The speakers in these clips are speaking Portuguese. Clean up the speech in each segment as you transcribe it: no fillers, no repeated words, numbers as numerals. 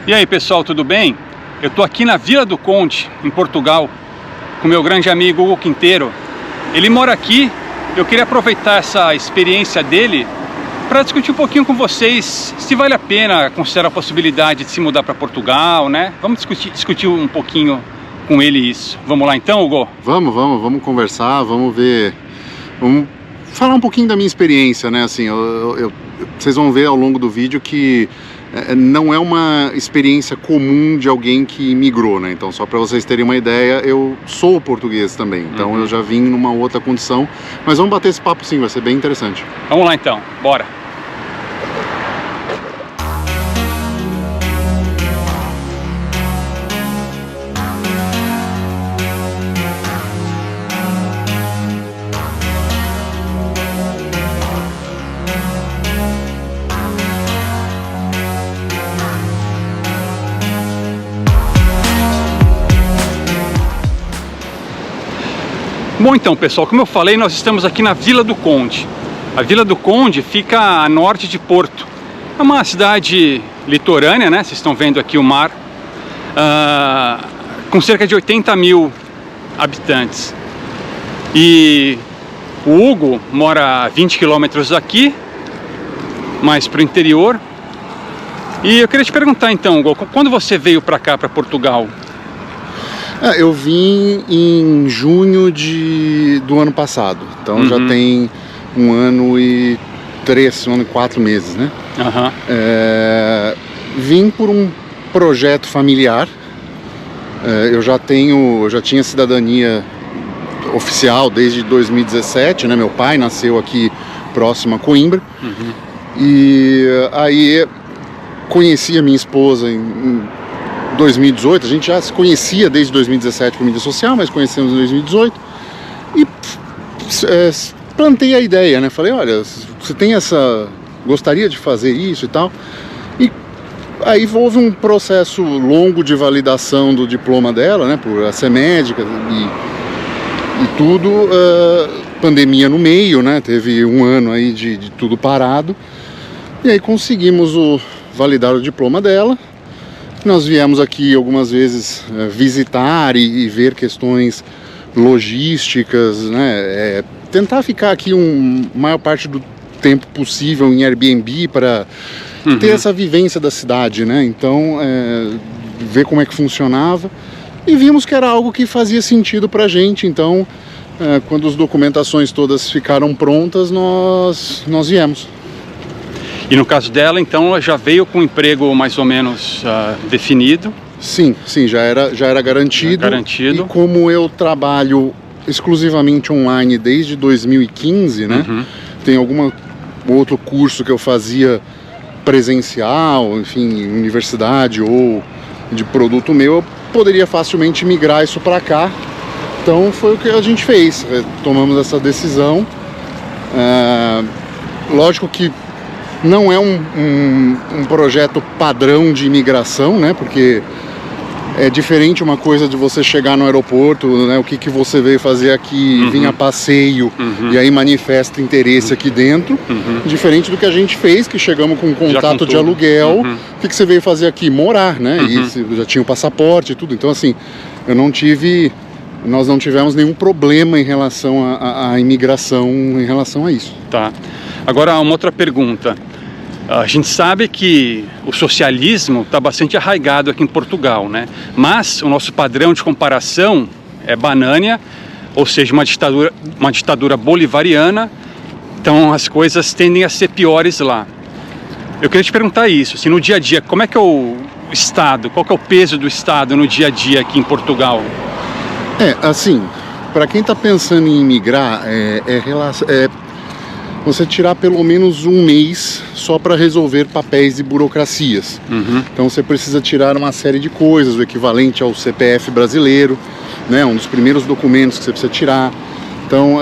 E aí pessoal, tudo bem? Eu estou aqui na Vila do Conde, em Portugal, com meu grande amigo Hugo Quinteiro. Ele mora aqui, eu queria aproveitar essa experiência dele para discutir um pouquinho com vocês se vale a pena considerar a possibilidade de se mudar para Portugal, né? Vamos discutir um pouquinho com ele isso. Vamos lá então, Hugo? Vamos conversar, vamos ver, vamos falar um pouquinho da minha experiência, né? Assim, vocês vão ver ao longo do vídeo que não é uma experiência comum de alguém que migrou, né? Então, só para vocês terem uma ideia, eu sou português também, então eu já vim numa outra condição, mas vamos bater esse papo sim, vai ser bem interessante. Vamos lá então, bora! Bom, então pessoal, como eu falei, nós estamos aqui na Vila do Conde. A Vila do Conde fica a norte de Porto. É uma cidade litorânea, né? Vocês estão vendo aqui o mar, com cerca de 80 mil habitantes. E o Hugo mora a 20 quilômetros daqui, mais para o interior. E eu queria te perguntar então, Hugo, quando você veio para cá, para Portugal? Eu vim em junho do ano passado, então já tem um ano e 4 meses, né? Vim por um projeto familiar. Eu já tinha cidadania oficial desde 2017, né? Meu pai nasceu aqui próximo a Coimbra. E aí conheci a minha esposa em 2018, a gente já se conhecia desde 2017 por mídia social, mas conhecemos em 2018 e plantei a ideia, né? Falei, olha, você tem gostaria de fazer isso e tal. E aí houve um processo longo de validação do diploma dela, né? Por ela ser médica e tudo, pandemia no meio, né? Teve um ano aí de tudo parado. E aí conseguimos validar o diploma dela. Nós viemos aqui algumas vezes visitar e ver questões logísticas, né? Tentar ficar aqui maior parte do tempo possível em Airbnb para ter essa vivência da cidade, né? Então, ver como é que funcionava e vimos que era algo que fazia sentido para a gente. Então, quando as documentações todas ficaram prontas, nós viemos. E no caso dela, então, ela já veio com um emprego mais ou menos definido? Sim, já era garantido. E como eu trabalho exclusivamente online desde 2015, né? Tem outro curso que eu fazia presencial, enfim, universidade ou de produto meu, eu poderia facilmente migrar isso para cá. Então foi o que a gente fez, tomamos essa decisão. Lógico que não é um projeto padrão de imigração, né? Porque é diferente uma coisa de você chegar no aeroporto, né? O que você veio fazer aqui, vir a passeio e aí manifesta interesse aqui dentro. Diferente do que a gente fez, que chegamos com um contrato de aluguel. O que você veio fazer aqui? Morar, né? E já tinha o passaporte e tudo. Então, assim, nós não tivemos nenhum problema em relação à imigração, em relação a isso. Tá. Agora, uma outra pergunta. A gente sabe que o socialismo está bastante arraigado aqui em Portugal, né? Mas o nosso padrão de comparação é Banânia, ou seja, uma ditadura bolivariana. Então as coisas tendem a ser piores lá. Eu queria te perguntar isso, assim, no dia a dia, como é que é o Estado, qual que é o peso do Estado no dia a dia aqui em Portugal? Assim, para quem está pensando em imigrar, você tirar pelo menos um mês só para resolver papéis e burocracias. Então você precisa tirar uma série de coisas, o equivalente ao CPF brasileiro, né? Um dos primeiros documentos que você precisa tirar. Então,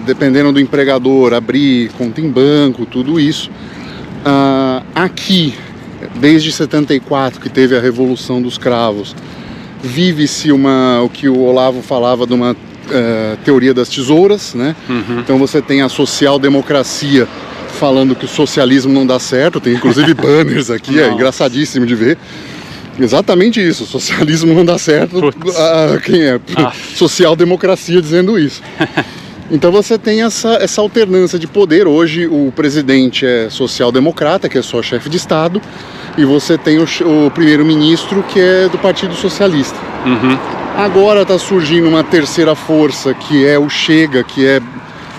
dependendo do empregador, abrir conta em banco, tudo isso. Aqui, desde 74, que teve a Revolução dos Cravos, vive-se o que o Olavo falava de uma teoria das tesouras, né? Então você tem a social-democracia falando que o socialismo não dá certo, tem inclusive banners aqui, é engraçadíssimo de ver. Exatamente isso, o socialismo não dá certo. Quem é? Social-democracia dizendo isso. Então você tem essa alternância de poder. Hoje o presidente é social-democrata, que é só chefe de Estado, e você tem o primeiro-ministro, que é do Partido Socialista. Uhum. Agora está surgindo uma terceira força, que é o Chega, que é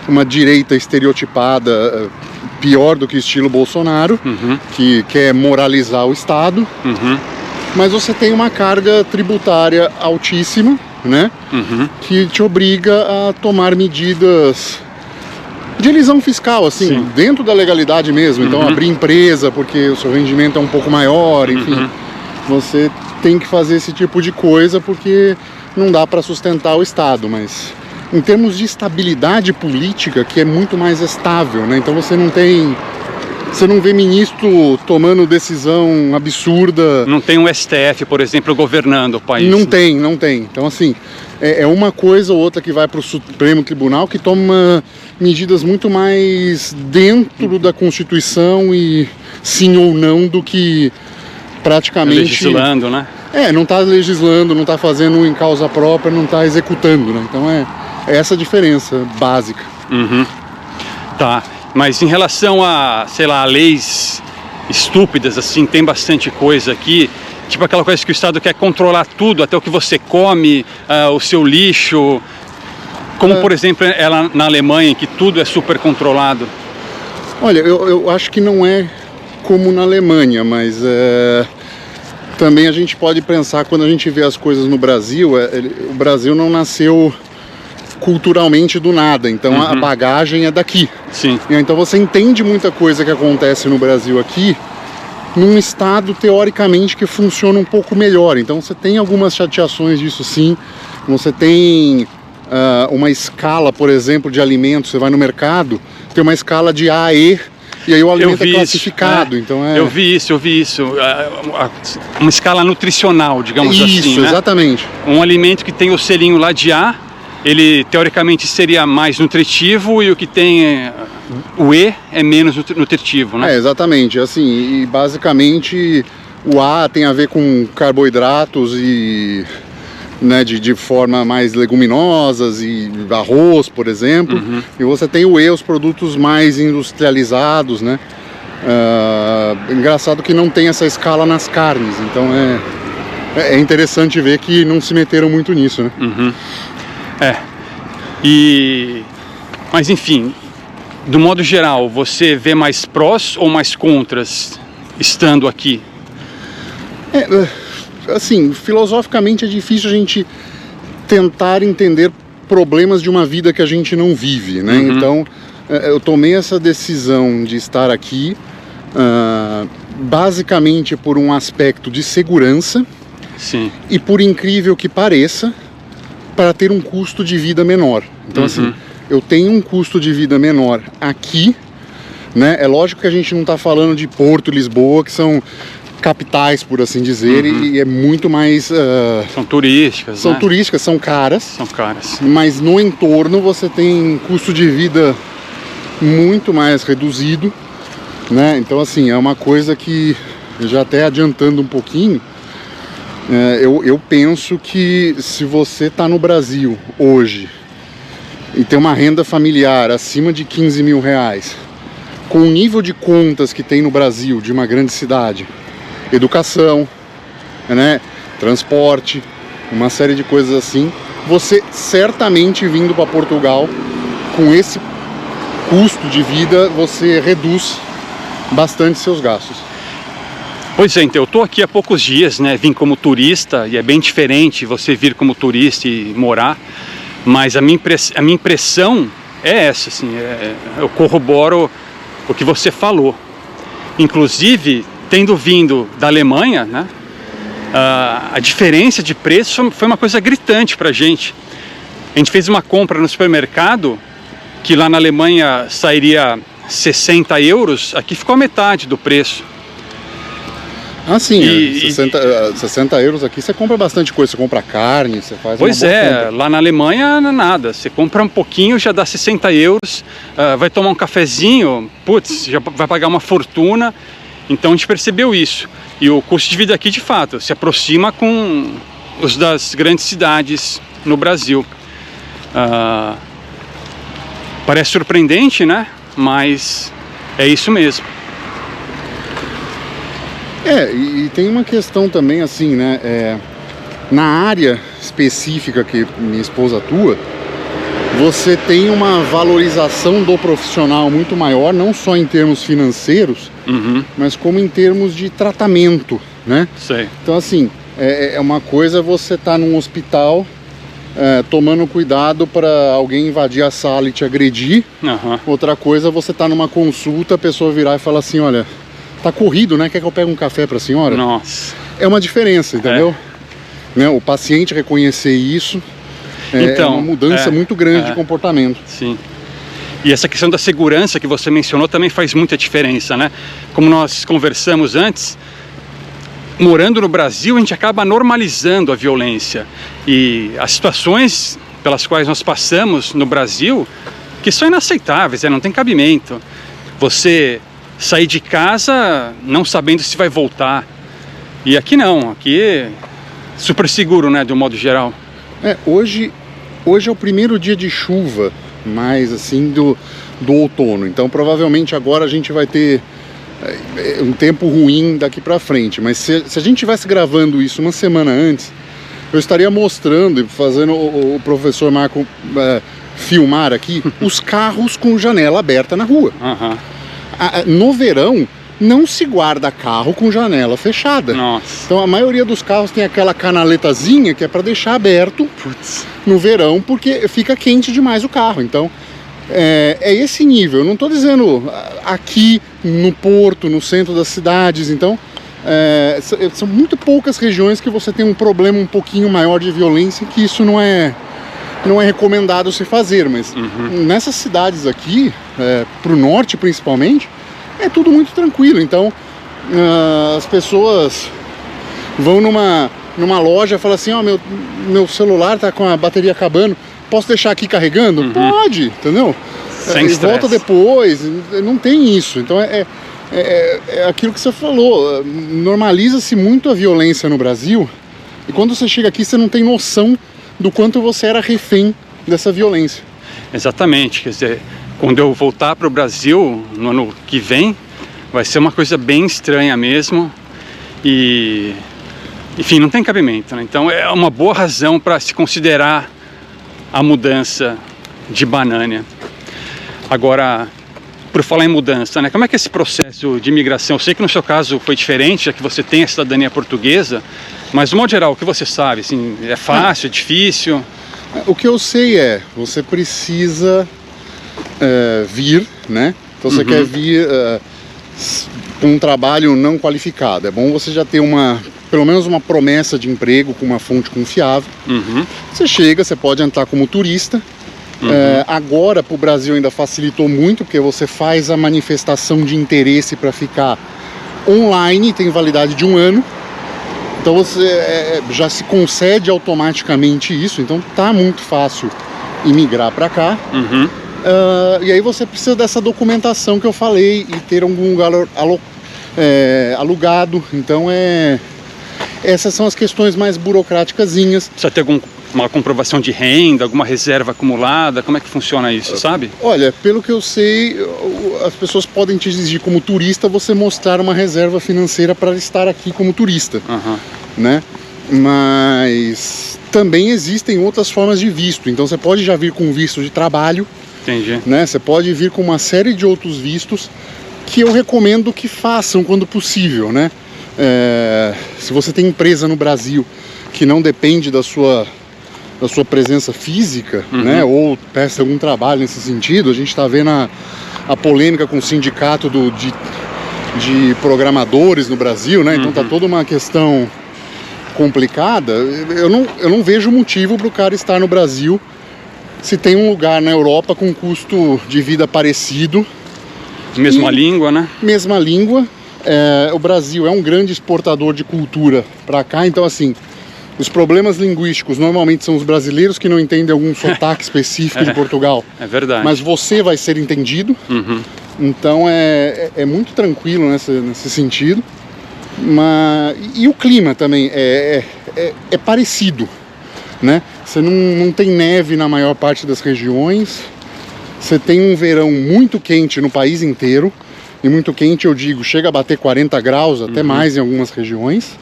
uma direita estereotipada, pior do que estilo Bolsonaro, que quer moralizar o Estado. Mas você tem uma carga tributária altíssima, né? Que te obriga a tomar medidas de elisão fiscal, assim, dentro da legalidade mesmo. Então, abrir empresa porque o seu rendimento é um pouco maior, enfim. Você tem que fazer esse tipo de coisa porque não dá para sustentar o Estado, mas em termos de estabilidade política, que é muito mais estável, né? Então você não vê ministro tomando decisão absurda. Não tem um STF, por exemplo, governando o país. Não tem. Então, assim, é uma coisa ou outra que vai para o Supremo Tribunal, que toma medidas muito mais dentro da Constituição e sim ou não do que praticamente... Legislando, né? Não está legislando, não está fazendo em causa própria, não está executando, né? Então é essa a diferença básica. Tá. Mas em relação a, sei lá, leis estúpidas, assim, tem bastante coisa aqui. Tipo aquela coisa que o Estado quer controlar tudo, até o que você come, o seu lixo. Como, por exemplo, ela na Alemanha, em que tudo é super controlado. Olha, eu acho que não é como na Alemanha, mas também a gente pode pensar, quando a gente vê as coisas no Brasil, o Brasil não nasceu culturalmente do nada, então a bagagem é daqui. Sim. Então você entende muita coisa que acontece no Brasil aqui, num estado teoricamente que funciona um pouco melhor. Então você tem algumas chateações disso, sim. Você tem uma escala, por exemplo, de alimentos. Você vai no mercado, tem uma escala de A a E, e aí o alimento é classificado. Então Eu vi isso. Uma escala nutricional, digamos assim. Isso, né? Exatamente. Um alimento que tem o selinho lá de A, ele teoricamente seria mais nutritivo, e o que tem o E é menos nutritivo, né? Exatamente. Assim, e basicamente o A tem a ver com carboidratos e, né, de forma mais leguminosas, e arroz, por exemplo. E você tem o E, os produtos mais industrializados, né? Engraçado que não tem essa escala nas carnes, então é interessante ver que não se meteram muito nisso, né? Mas enfim, do modo geral, você vê mais prós ou mais contras estando aqui? Assim, filosoficamente é difícil a gente tentar entender problemas de uma vida que a gente não vive, né? Então, eu tomei essa decisão de estar aqui, basicamente por um aspecto de segurança. Sim. E, por incrível que pareça, para ter um custo de vida menor. Então, assim, eu tenho um custo de vida menor aqui, né? É lógico que a gente não está falando de Porto e Lisboa, que são capitais, por assim dizer, e é muito mais... São turísticas, São turísticas, são caras. São caras. Mas no entorno você tem custo de vida muito mais reduzido, né? Então, assim, é uma coisa que, já até adiantando um pouquinho, eu penso que se você está no Brasil hoje e tem uma renda familiar acima de 15 mil reais, com o nível de contas que tem no Brasil, de uma grande cidade, educação, né, transporte, uma série de coisas assim, você certamente vindo para Portugal, com esse custo de vida, você reduz bastante seus gastos. Pois é, então, eu estou aqui há poucos dias, né? Vim como turista, e é bem diferente você vir como turista e morar, mas a minha impressão é essa, assim, eu corroboro o que você falou. Inclusive, tendo vindo da Alemanha, né? A diferença de preço foi uma coisa gritante para a gente. A gente fez uma compra no supermercado, que lá na Alemanha sairia 60 euros, aqui ficou a metade do preço. Ah, sim, 60 euros aqui você compra bastante coisa, você compra carne, você faz Pois uma boa compra. Lá na Alemanha não é nada, você compra um pouquinho, já dá 60 euros, vai tomar um cafezinho, putz, já vai pagar uma fortuna, Então a gente percebeu isso. E o custo de vida aqui, de fato, se aproxima com os das grandes cidades no Brasil. Parece surpreendente, né? Mas é isso mesmo. E tem uma questão também assim, né? Na área específica que minha esposa atua, você tem uma valorização do profissional muito maior, não só em termos financeiros, mas como em termos de tratamento, né? Sei. Então assim, é uma coisa você estar num hospital tomando cuidado para alguém invadir a sala e te agredir. Outra coisa, você tá numa consulta, a pessoa virar e falar assim, olha, tá corrido, né? Quer que eu pegue um café para a senhora? Nossa. É uma diferença, entendeu? Né? O paciente reconhecer isso então, é uma mudança muito grande de comportamento. Sim. E essa questão da segurança que você mencionou também faz muita diferença, né? Como nós conversamos antes, morando no Brasil, a gente acaba normalizando a violência. E as situações pelas quais nós passamos no Brasil, que são inaceitáveis, não tem cabimento. Você sair de casa não sabendo se vai voltar. E aqui não, aqui é super seguro, né, de um modo geral. Hoje é o primeiro dia de chuva, mais assim, do outono. Então provavelmente agora a gente vai ter um tempo ruim daqui pra frente. Mas se a gente estivesse gravando isso uma semana antes, eu estaria mostrando e fazendo o professor Marco filmar aqui os carros com janela aberta na rua. No verão não se guarda carro com janela fechada. Nossa. Então a maioria dos carros tem aquela canaletazinha que é para deixar aberto no verão, porque fica quente demais o carro. Então é esse nível. Eu não estou dizendo aqui no Porto, no centro das cidades. Então são muito poucas regiões que você tem um problema um pouquinho maior de violência, que isso não é recomendado se fazer. Mas nessas cidades aqui, pro norte principalmente, é tudo muito tranquilo. Então as pessoas vão numa loja e falam assim, meu celular tá com a bateria acabando, posso deixar aqui carregando? Pode, entendeu? Sem estresse. Volta depois, não tem isso. Então é aquilo que você falou, normaliza-se muito a violência no Brasil, e quando você chega aqui você não tem noção do quanto você era refém dessa violência. Exatamente, quer dizer, quando eu voltar para o Brasil no ano que vem, vai ser uma coisa bem estranha mesmo. E, enfim, não tem cabimento, né? Então é uma boa razão para se considerar a mudança de Banânia. Agora, por falar em mudança, né? Como é que é esse processo de imigração? Eu sei que no seu caso foi diferente, já que você tem a cidadania portuguesa, mas de modo geral, o que você sabe? Assim, é fácil, é difícil? O que eu sei você precisa vir, né? Então você quer vir com um trabalho não qualificado. É bom você já ter pelo menos uma promessa de emprego com uma fonte confiável. Você chega, você pode entrar como turista. Agora para o Brasil ainda facilitou muito, porque você faz a manifestação de interesse para ficar online, tem validade de 1 ano. Então você já se concede automaticamente isso. Então tá muito fácil imigrar para cá. E aí você precisa dessa documentação que eu falei e ter algum lugar alugado. Então essas são as questões mais burocráticazinhas. Precisa ter uma comprovação de renda, alguma reserva acumulada? Como é que funciona isso, sabe? Olha, pelo que eu sei, as pessoas podem te exigir como turista você mostrar uma reserva financeira para estar aqui como turista, né? Mas também existem outras formas de visto. Então você pode já vir com visto de trabalho. Entendi. Né? Você pode vir com uma série de outros vistos que eu recomendo que façam quando possível, né? Se você tem empresa no Brasil que não depende da sua presença física, né? Ou presta algum trabalho nesse sentido, a gente está vendo a polêmica com o sindicato de programadores no Brasil, né? Então tá toda uma questão complicada. Eu não vejo motivo para o cara estar no Brasil se tem um lugar na Europa com custo de vida parecido. Mesma língua, né? Mesma língua. O Brasil é um grande exportador de cultura para cá, então assim, os problemas linguísticos normalmente são os brasileiros que não entendem algum sotaque específico de Portugal. É verdade. Mas você vai ser entendido. Então é muito tranquilo nesse sentido. E o clima também é parecido, né? Você não tem neve na maior parte das regiões. Você tem um verão muito quente no país inteiro. E muito quente, eu digo, chega a bater 40 graus, até mais em algumas regiões.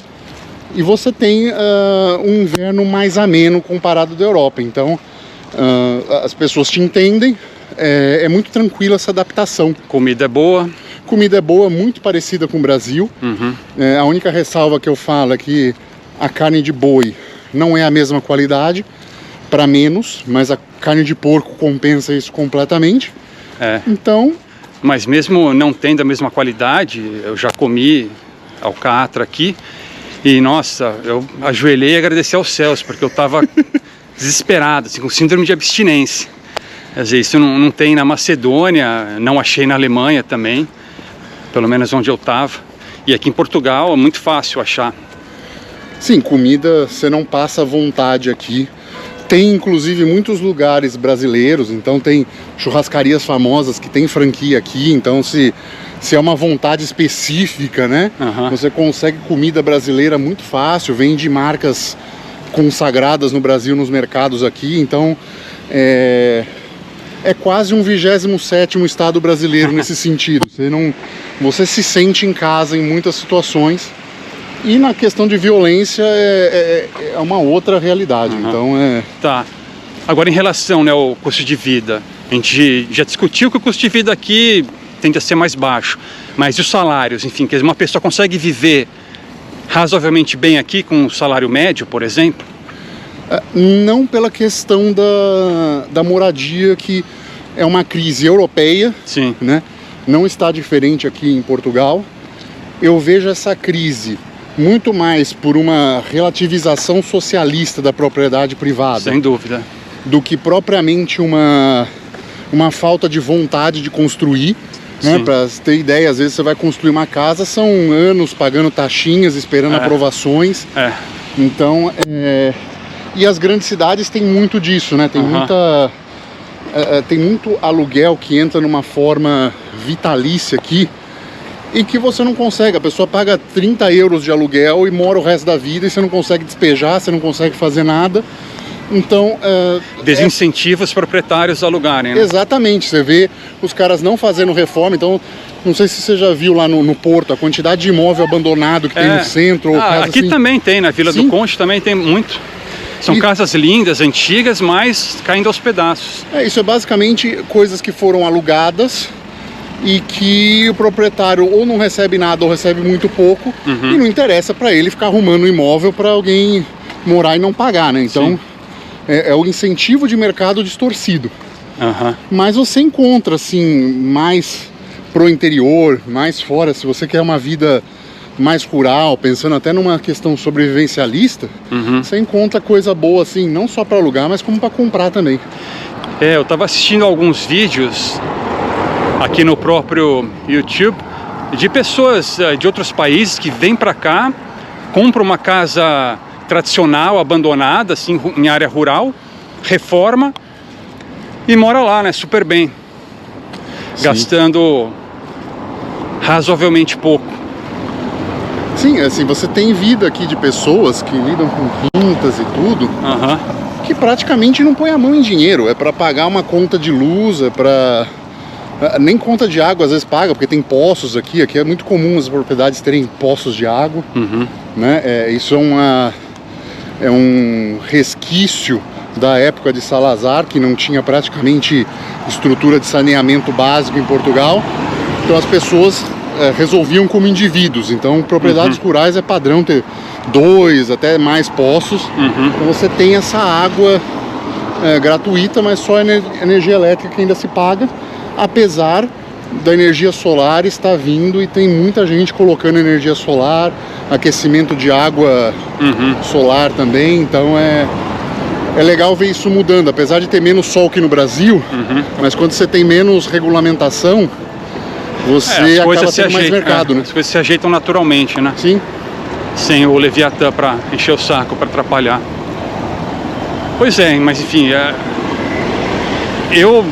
E você tem um inverno mais ameno comparado da Europa. Então, as pessoas te entendem. É muito tranquila essa adaptação. Comida é boa? Comida é boa, muito parecida com o Brasil. A única ressalva que eu falo é que a carne de boi não é a mesma qualidade, para menos, mas a carne de porco compensa isso completamente. Então... Mas mesmo não tendo a mesma qualidade, eu já comi alcatra aqui e, nossa, eu ajoelhei e agradeci aos céus, porque eu estava desesperado, assim, com síndrome de abstinência. Quer dizer, isso não tem na Macedônia, não achei na Alemanha também, pelo menos onde eu estava. E aqui em Portugal é muito fácil achar. Sim, comida você não passa vontade aqui. Tem inclusive muitos lugares brasileiros, então tem churrascarias famosas que tem franquia aqui, então se é uma vontade específica, né? Você consegue comida brasileira muito fácil, vende marcas consagradas no Brasil nos mercados aqui, então é quase um 27º estado brasileiro nesse sentido. Você se sente em casa em muitas situações. E na questão de violência é uma outra realidade. Então Tá. Agora em relação, né, ao custo de vida, a gente já discutiu que o custo de vida aqui tende a ser mais baixo. Mas e os salários? Enfim, quer dizer, uma pessoa consegue viver razoavelmente bem aqui com um salário médio, por exemplo? Não pela questão da moradia, que é uma crise europeia. Sim. Né? Não está diferente aqui em Portugal. Eu vejo essa crise muito mais por uma relativização socialista da propriedade privada. Sem dúvida. Do que propriamente uma falta de vontade de construir. Né? Para ter ideia, às vezes você vai construir uma casa, são anos pagando taxinhas, esperando aprovações. Então, e as grandes cidades têm muito disso, né? Tem tem muito aluguel que entra numa forma vitalícia aqui, e que você não consegue, a pessoa paga 30 euros de aluguel e mora o resto da vida e você não consegue despejar, você não consegue fazer nada. Então... desincentiva os proprietários a alugarem, né? Exatamente, você vê os caras não fazendo reforma, então... Não sei se você já viu lá no Porto a quantidade de imóvel abandonado que tem no centro. Ou aqui assim. Também tem, na Vila do Conde também tem muito. São casas lindas, antigas, mas caindo aos pedaços. Isso é basicamente coisas que foram alugadas e que o proprietário ou não recebe nada ou recebe muito pouco, e não interessa para ele ficar arrumando um imóvel para alguém morar e não pagar, né? Então é o incentivo de mercado distorcido. Mas você encontra assim mais pro interior, mais fora, se você quer uma vida mais rural, pensando até numa questão sobrevivencialista, você encontra coisa boa assim, não só para alugar, mas como para comprar também. Eu estava assistindo alguns vídeos aqui no próprio YouTube de pessoas de outros países que vêm para cá, compram uma casa tradicional, abandonada, assim, em área rural, reforma e mora lá, né, super bem, gastando razoavelmente pouco. Sim, assim, você tem vida aqui de pessoas que lidam com quintas e tudo, que praticamente não põe a mão em dinheiro, é para pagar uma conta de luz, é para... Nem conta de água às vezes paga, porque tem poços aqui é muito comum as propriedades terem poços de água, né? Isso é um resquício da época de Salazar, que não tinha praticamente estrutura de saneamento básico em Portugal, então as pessoas resolviam como indivíduos, então propriedades rurais é padrão ter 2, até mais poços, então você tem essa água gratuita, mas só energia elétrica que ainda se paga, apesar da energia solar estar vindo e tem muita gente colocando energia solar, aquecimento de água solar também, então é legal ver isso mudando, apesar de ter menos sol que no Brasil, mas quando você tem menos regulamentação, você acaba tendo mais mercado, né? As coisas se ajeitam naturalmente, né? Sim. Sem o Leviatã para encher o saco, para atrapalhar. Pois é, mas enfim, eu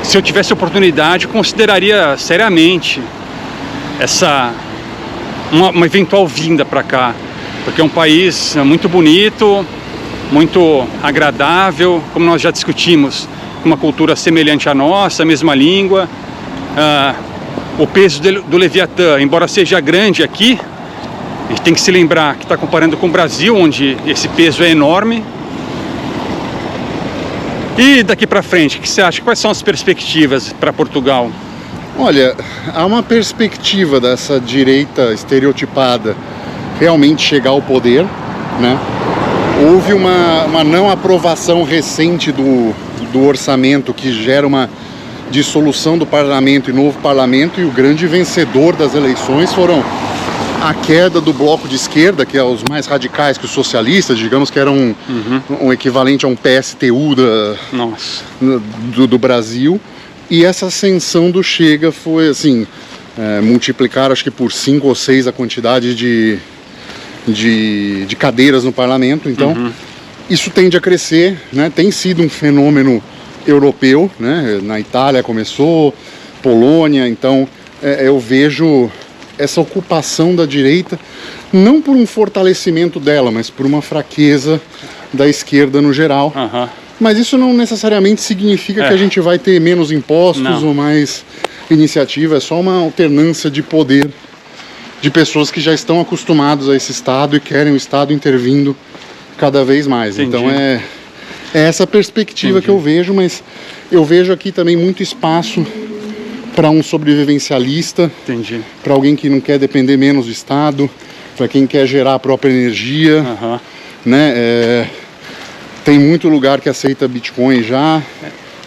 se eu tivesse oportunidade, consideraria seriamente uma eventual vinda para cá, porque é um país muito bonito, muito agradável, como nós já discutimos, uma cultura semelhante à nossa, a mesma língua. O peso do Leviatã, embora seja grande aqui, a gente tem que se lembrar que está comparando com o Brasil, onde esse peso é enorme. E daqui para frente, o que você acha? Quais são as perspectivas para Portugal? Olha, há uma perspectiva dessa direita estereotipada realmente chegar ao poder, né? Houve uma não aprovação recente do orçamento, que gera uma dissolução do parlamento e novo parlamento, e o grande vencedor das eleições foram a queda do bloco de esquerda, que é os mais radicais que os socialistas, digamos que eram um equivalente a um PSTU do Brasil. E essa ascensão do Chega foi assim, multiplicar acho que por 5 ou 6 a quantidade de cadeiras no parlamento. Então isso tende a crescer, né? Tem sido um fenômeno europeu, né? Na Itália começou, Polônia. Então eu vejo essa ocupação da direita não por um fortalecimento dela, mas por uma fraqueza da esquerda no geral. Mas isso não necessariamente significa que a gente vai ter menos impostos ou mais iniciativa. É só uma alternância de poder de pessoas que já estão acostumados a esse Estado e querem o Estado intervindo cada vez mais. Entendi. Então é essa perspectiva que eu vejo, mas eu vejo aqui também muito espaço para um sobrevivencialista, para alguém que não quer depender menos do Estado, para quem quer gerar a própria energia, né? Tem muito lugar que aceita Bitcoin já,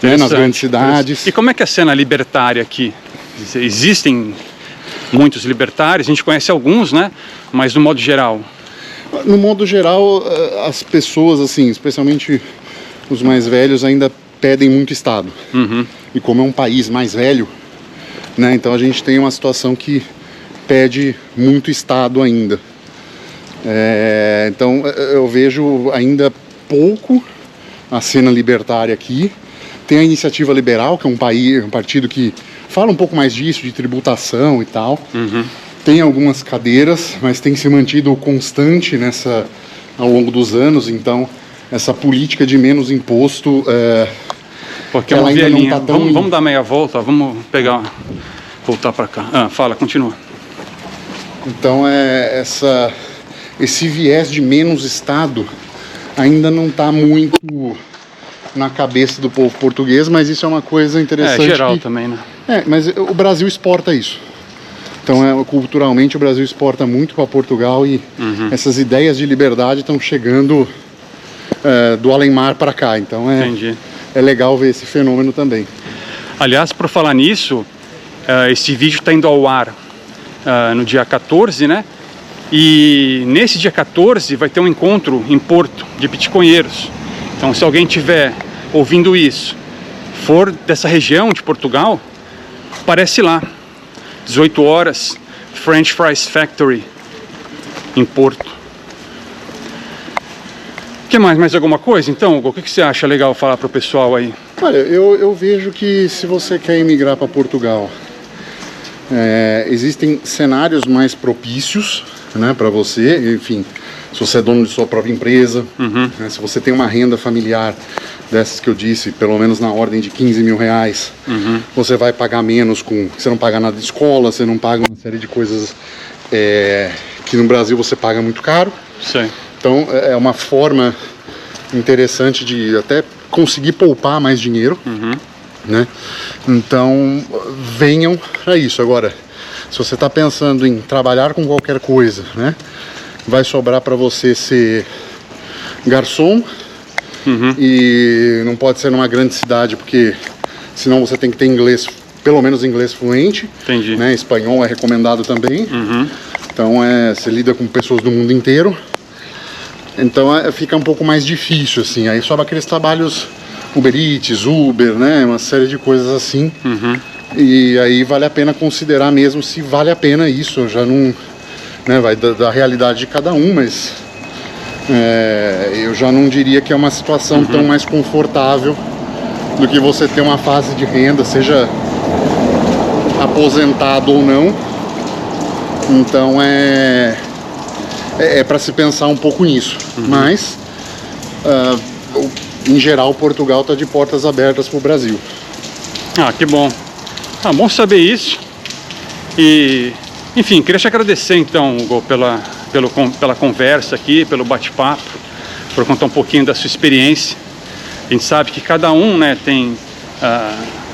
né, nas grandes cidades. E como é que é a cena libertária aqui? Existem muitos libertários, a gente conhece alguns, né? Mas no modo geral? No modo geral, as pessoas, assim, especialmente os mais velhos, ainda pedem muito Estado. E como é um país mais velho, né, então a gente tem uma situação que pede muito Estado ainda. Então eu vejo ainda pouco a cena libertária aqui. Tem a Iniciativa Liberal, que é um partido que fala um pouco mais disso, de tributação e tal. Tem algumas cadeiras, mas tem se mantido constante ao longo dos anos. Então essa política de menos imposto, porque ela ainda não tá tão... Vamos dar meia volta, vamos voltar para cá. Fala, continua. Então esse viés de menos Estado ainda não está muito na cabeça do povo português, mas isso é uma coisa interessante. Geral também, né? Mas o Brasil exporta isso. Então, culturalmente, o Brasil exporta muito para Portugal e essas ideias de liberdade estão chegando do além-mar para cá. Então, é legal ver esse fenômeno também. Aliás, por falar nisso, esse vídeo está indo ao ar no dia 14, né? E nesse dia 14 vai ter um encontro em Porto de bitcoinheiros. Então, se alguém estiver ouvindo isso, for dessa região de Portugal, aparece lá, 18 horas, French Fries Factory, em Porto. O que mais? Mais alguma coisa? Então, Hugo, o que você acha legal falar para o pessoal aí? Olha, eu vejo que se você quer emigrar para Portugal, existem cenários mais propícios, né, para você. Enfim, se você é dono de sua própria empresa, né, se você tem uma renda familiar dessas que eu disse, pelo menos na ordem de 15 mil reais, você vai pagar menos, você não paga nada de escola, você não paga uma série de coisas que no Brasil você paga muito caro. Sim. Então é uma forma interessante de até conseguir poupar mais dinheiro, né? Então venham para isso. Agora, se você está pensando em trabalhar com qualquer coisa, né, vai sobrar para você ser garçom, e não pode ser numa grande cidade, porque senão você tem que ter inglês, pelo menos inglês fluente. Entendi. Né, espanhol é recomendado também. Então você lida com pessoas do mundo inteiro. Então fica um pouco mais difícil, assim. Aí sobra aqueles trabalhos Uber Eats, Uber, né, uma série de coisas assim. E aí vale a pena considerar mesmo se vale a pena isso. Eu já não, né, vai da realidade de cada um, mas eu já não diria que é uma situação tão mais confortável do que você ter uma fase de renda, seja aposentado ou não. Então é para se pensar um pouco nisso. Mas em geral Portugal está de portas abertas para o Brasil. Ah, que bom. Ah, bom saber isso. E, enfim, queria te agradecer então, Hugo, pela conversa aqui, pelo bate-papo, por contar um pouquinho da sua experiência. A gente sabe que cada um, né, tem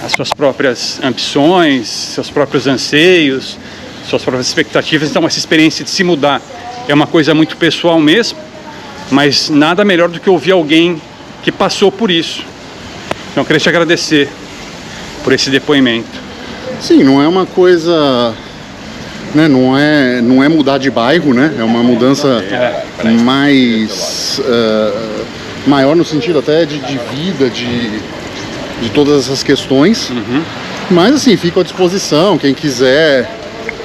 as suas próprias ambições, seus próprios anseios, suas próprias expectativas. Então essa experiência de se mudar é uma coisa muito pessoal mesmo, mas nada melhor do que ouvir alguém que passou por isso. Então eu queria te agradecer por esse depoimento. Sim, não é uma coisa, né, não é mudar de bairro, né? É uma mudança mais maior no sentido até de vida, de todas essas questões. Mas assim, fico à disposição, quem quiser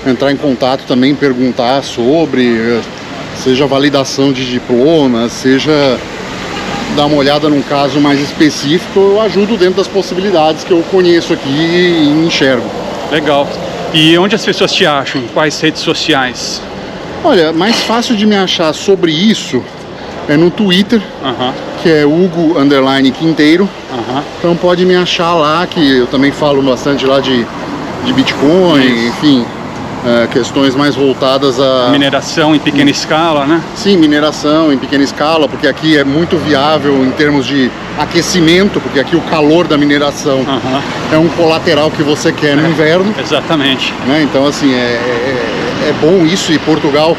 entrar em contato também, perguntar sobre, seja validação de diploma, seja dar uma olhada num caso mais específico, eu ajudo dentro das possibilidades que eu conheço aqui e enxergo. Legal. E onde as pessoas te acham? Em quais redes sociais? Olha, mais fácil de me achar sobre isso é no Twitter, que é Hugo_Quinteiro. Então pode me achar lá, que eu também falo bastante lá de Bitcoin, enfim, questões mais voltadas a... Mineração em pequena escala, né? Sim, mineração em pequena escala, porque aqui é muito viável em termos de aquecimento, porque aqui o calor da mineração é um colateral que você quer no inverno. Exatamente. Né? Então, assim, é bom isso, e Portugal,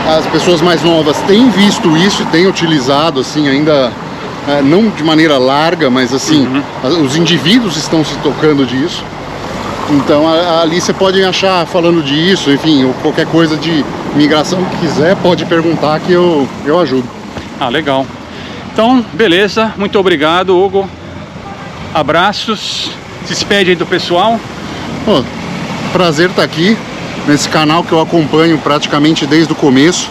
as pessoas mais novas têm visto isso e têm utilizado, assim, ainda não de maneira larga, mas assim, os indivíduos estão se tocando disso. Então ali você pode me achar falando disso, enfim, ou qualquer coisa de migração que quiser, pode perguntar que eu ajudo. Ah, legal. Então, beleza, muito obrigado, Hugo. Abraços, se despede aí do pessoal. Pô, prazer estar aqui nesse canal que eu acompanho praticamente desde o começo.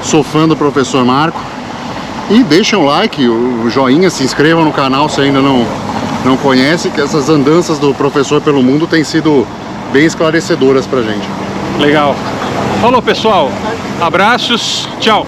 Sou fã do professor Marco. E deixem o like, o joinha, se inscrevam no canal se ainda não conhece, que essas andanças do professor pelo mundo têm sido bem esclarecedoras pra gente. Legal. Falou, pessoal. Abraços. Tchau.